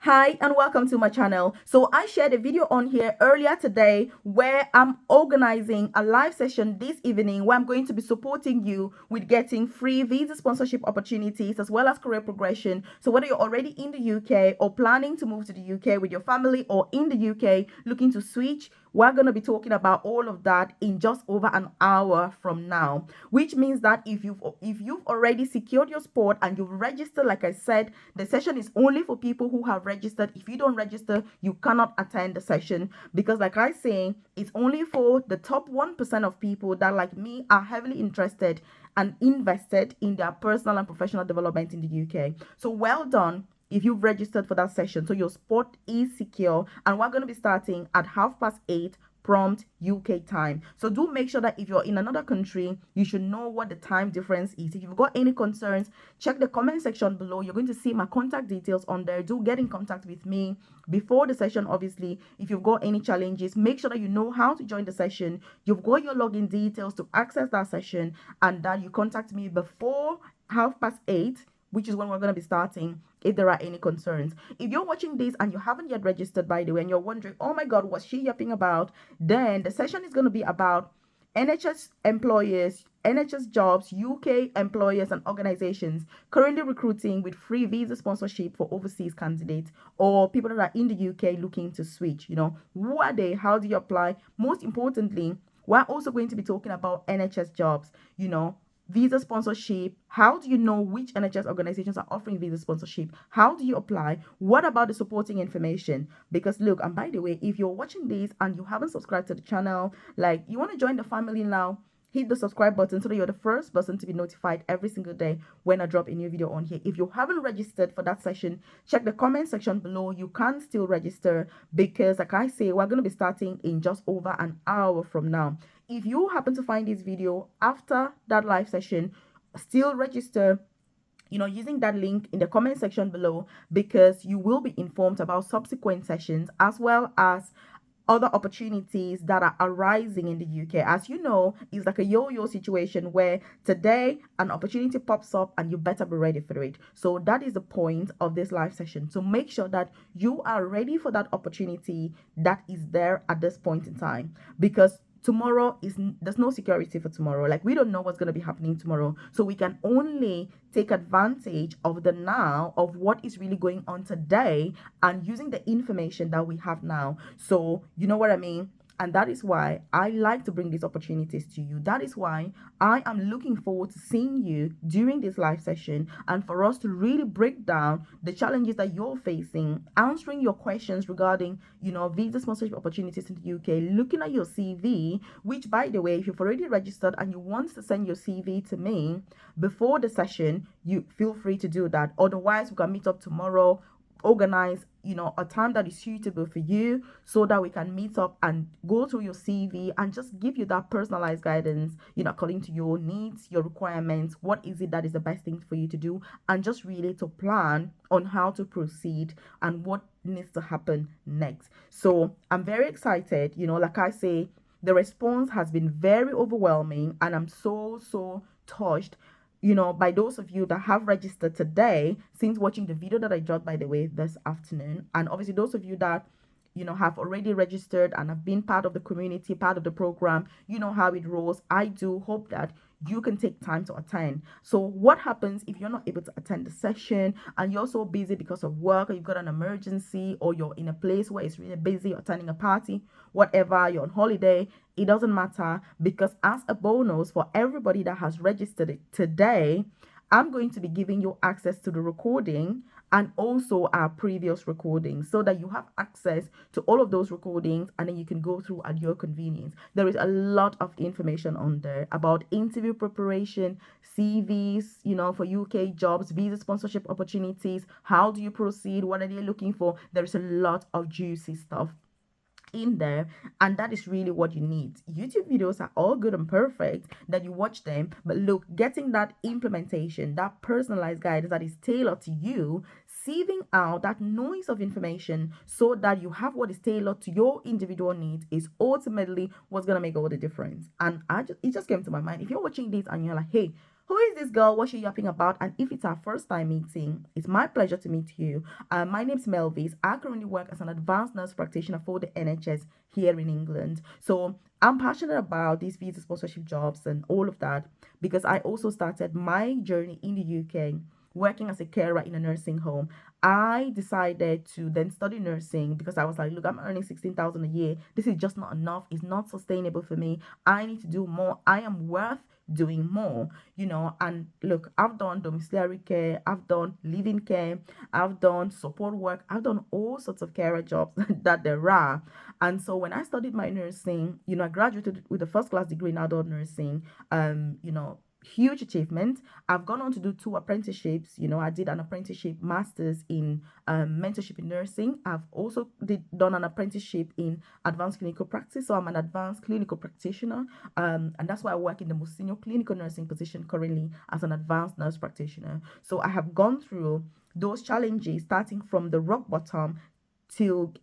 Hi and welcome to my channel. So I shared a video on here earlier today where I'm organizing a live session this evening where I'm going to be supporting you with getting free visa sponsorship opportunities as well as career progression. So whether you're already in the UK or planning to move to the UK with your family or in the UK looking to switch, we're going to be talking about all of that in just over an hour from now, which means that if you've already secured your spot and you've registered, like I said, the session is only for people who have registered. If you don't register, you cannot attend the session because, like I say, it's only for the top 1% of people that, like me, are heavily interested and invested in their personal and professional development in the UK. So well done if you've registered for that session. So your spot is secure, and we're going to be starting at 8:30 prompt UK time. So do make sure that if you're in another country, you should know what the time difference is. If you've got any concerns, check the comment section below. You're going to see my contact details on there. Do get in contact with me before the session. Obviously, if you've got any challenges, make sure that you know how to join the session. You've got your login details to access that session, and that you contact me before 8:30, which is when we're going to be starting, if there are any concerns. If you're watching this and you haven't yet registered, by the way, and you're wondering, oh my God, what's she yapping about? Then the session is going to be about NHS employers, NHS jobs, UK employers and organizations currently recruiting with free visa sponsorship for overseas candidates or people that are in the UK looking to switch. Who are they? How do you apply? Most importantly, we're also going to be talking about NHS jobs, visa sponsorship. How do you know which NHS organizations are offering visa sponsorship? How do you apply? What about the supporting information? Because look, and by the way, if you're watching this and you haven't subscribed to the channel, like you want to join the family now, hit the subscribe button so that you're the first person to be notified every single day when I drop a new video on here. If you haven't registered for that session, check the comment section below. You can still register because, like I say, we're going to be starting in just over an hour from now. If you happen to find this video after that live session, still register, using that link in the comment section below, because you will be informed about subsequent sessions as well as other opportunities that are arising in the UK. As you know, it's like a yo-yo situation where today an opportunity pops up and you better be ready for it. So that is the point of this live session. So make sure that you are ready for that opportunity that is there at this point in time, because tomorrow there's no security for tomorrow. Like, we don't know what's going to be happening tomorrow, so we can only take advantage of the now, of what is really going on today, and using the information that we have now. So you know what I mean. And that is why I like to bring these opportunities to you. That is why I am looking forward to seeing you during this live session, and for us to really break down the challenges that you're facing, answering your questions regarding, visa sponsorship opportunities in the UK, looking at your CV, which, by the way, if you've already registered and you want to send your CV to me before the session, you feel free to do that. Otherwise, we can meet up tomorrow, organize a time that is suitable for you so that we can meet up and go through your CV and just give you that personalized guidance, according to your needs, your requirements, what is it that is the best thing for you to do, and just really to plan on how to proceed and what needs to happen next. So I'm very excited. Like I say, the response has been very overwhelming, and I'm so touched, by those of you that have registered today since watching the video that I dropped, by the way, this afternoon. And obviously, those of you that, have already registered and have been part of the community, part of the program, you know how it rolls. I do hope that you can take time to attend. So what happens if you're not able to attend the session and you're so busy because of work, or you've got an emergency, or you're in a place where it's really busy, you're attending a party, whatever, you're on holiday, it doesn't matter, because as a bonus for everybody that has registered it today, I'm going to be giving you access to the recording and also our previous recordings, so that you have access to all of those recordings and then you can go through at your convenience. There is a lot of information on there about interview preparation, CVs, for UK jobs, visa sponsorship opportunities, how do you proceed, what are they looking for. There is a lot of juicy stuff in there, and that is really what you need. YouTube videos are all good and perfect that you watch them, but look, getting that implementation, that personalized guidance that is tailored to you, sieving out that noise of information so that you have what is tailored to your individual needs, is ultimately what's going to make all the difference. And it just came to my mind, if you're watching this and you're like, hey, who is this girl? What's she yapping about? And if it's our first time meeting, it's my pleasure to meet you. My name's Melvis. I currently work as an advanced nurse practitioner for the NHS here in England. So I'm passionate about these visa sponsorship jobs and all of that because I also started my journey in the UK working as a carer in a nursing home. I decided to then study nursing because I was like, look, I'm earning 16,000 a year. This is just not enough. It's not sustainable for me. I need to do more. I am worth doing more, and look, I've done domiciliary care, I've done living care, I've done support work, I've done all sorts of carer jobs that there are. And so when I studied my nursing, I graduated with a first class degree in adult nursing. Huge achievement. I've gone on to do 2 apprenticeships. I did an apprenticeship master's in mentorship in nursing. I've also done an apprenticeship in advanced clinical practice. So I'm an advanced clinical practitioner. And that's why I work in the most senior clinical nursing position currently as an advanced nurse practitioner. So I have gone through those challenges starting from the rock bottom till,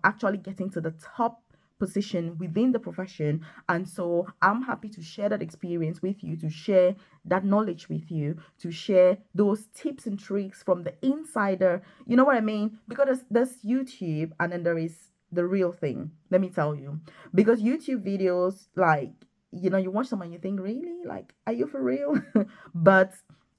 actually getting to the top position within the profession. And so I'm happy to share that experience with you, to share that knowledge with you, to share those tips and tricks from the insider. You know what I mean? Because there's YouTube and then there is the real thing. Let me tell you. Because YouTube videos, like, you watch them and you think, really? Like, are you for real? But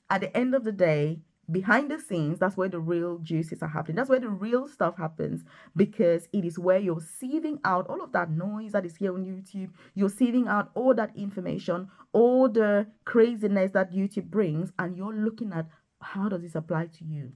at the end of the day, behind the scenes, that's where the real juices are happening. That's where the real stuff happens, because it is where you're sieving out all of that noise that is here on YouTube. You're sieving out all that information, all the craziness that YouTube brings, and you're looking at, how does this apply to you?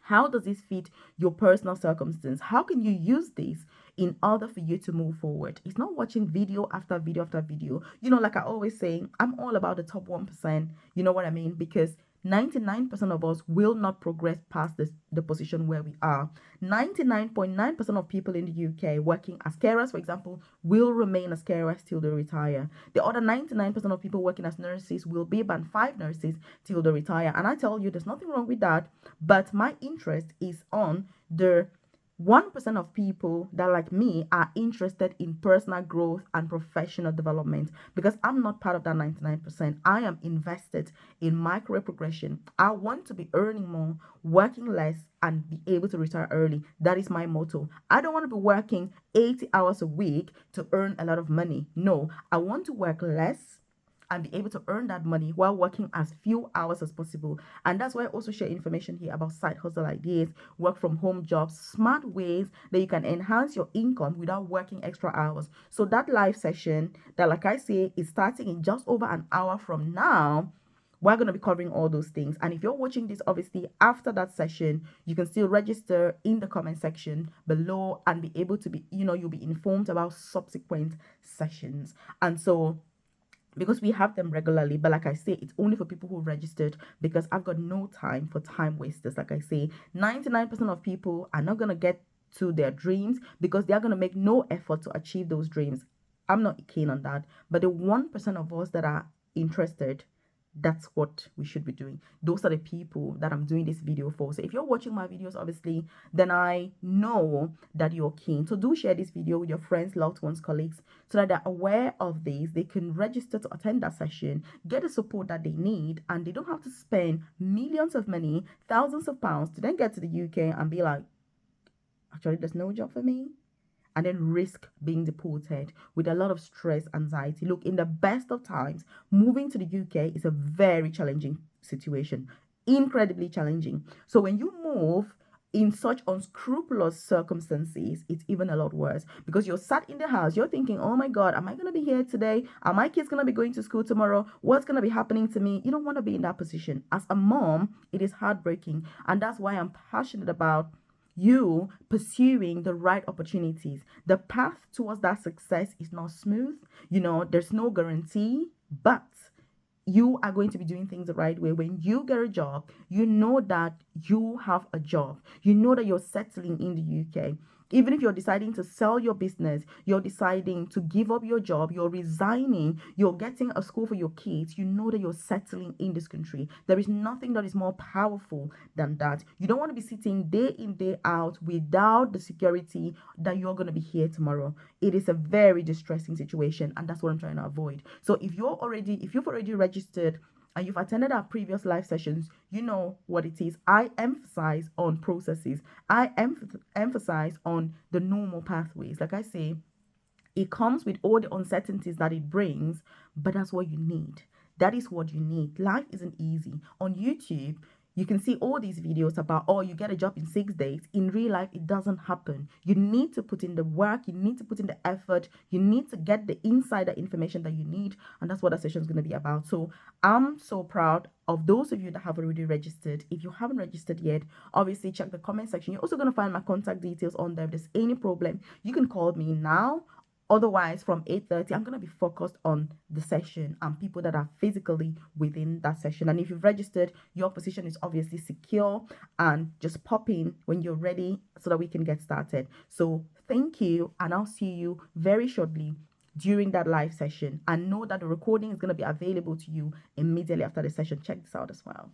How does this fit your personal circumstance? How can you use this in order for you to move forward? It's not watching video after video after video. Like I always say, I'm all about the top 1%. You know what I mean? Because 99% of us will not progress past the position where we are. 99.9% of people in the UK working as carers, for example, will remain as carers till they retire. The other 99% of people working as nurses will be band 5 nurses till they retire. And I tell you, there's nothing wrong with that. But my interest is on the 1% of people that, like me, are interested in personal growth and professional development, because I'm not part of that 99%. I am invested in my career progression. I want to be earning more, working less, and be able to retire early. That is my motto. I don't want to be working 80 hours a week to earn a lot of money. No, I want to work less and be able to earn that money while working as few hours as possible. And that's why I also share information here about side hustle ideas, work from home jobs, smart ways that you can enhance your income without working extra hours. So that live session that, like I say, is starting in just over an hour from now, we're going to be covering all those things. And if you're watching this, obviously, after that session, you can still register in the comment section below and be able to be, you'll be informed about subsequent sessions. And so, because we have them regularly, but like I say, it's only for people who registered, because I've got no time for time wasters. Like I say, 99% of people are not going to get to their dreams because they are going to make no effort to achieve those dreams. I'm not keen on that. But the 1% of us that are interested, that's what we should be doing. Those are the people that I'm doing this video for. So if you're watching my videos, obviously, then I know that you're keen. So do share this video with your friends, loved ones, colleagues, so that they're aware of this. They can register to attend that session, get the support that they need, and they don't have to spend millions of money, thousands of pounds to then get to the UK and be like, actually, there's no job for me, and then risk being deported with a lot of stress, anxiety. Look, in the best of times, moving to the UK is a very challenging situation, incredibly challenging. So when you move in such unscrupulous circumstances, it's even a lot worse, because you're sat in the house, you're thinking, oh my God, am I going to be here today? Are my kids going to be going to school tomorrow? What's going to be happening to me? You don't want to be in that position. As a mom, it is heartbreaking. And that's why I'm passionate about you pursuing the right opportunities. The path towards that success is not smooth. There's no guarantee, but you are going to be doing things the right way. When you get a job, you know that you have a job. You know that you're settling in the UK. Even if you're deciding to sell your business, you're deciding to give up your job, you're resigning, you're getting a school for your kids, you know that you're settling in this country. There is nothing that is more powerful than that. You don't want to be sitting day in, day out without the security that you're going to be here tomorrow. It is a very distressing situation, and that's what I'm trying to avoid. So if you've already registered and you've attended our previous live sessions, you know what it is. I emphasize on processes. I emphasize on the normal pathways. Like I say, it comes with all the uncertainties that it brings, but that's what you need. That is what you need. Life isn't easy. On YouTube, you can see all these videos about, oh, you get a job in 6 days. In real life, it doesn't happen. You need to put in the work, you need to put in the effort, you need to get the insider information that you need. And that's what that session is going to be about. So I'm so proud of those of you that have already registered. If you haven't registered yet, obviously check the comment section. You're also going to find my contact details on there. If there's any problem, you can call me now. Otherwise, from 8:30, I'm going to be focused on the session and people that are physically within that session. And if you've registered, your position is obviously secure, and just pop in when you're ready so that we can get started. So thank you, and I'll see you very shortly during that live session. And know that the recording is going to be available to you immediately after the session. Check this out as well.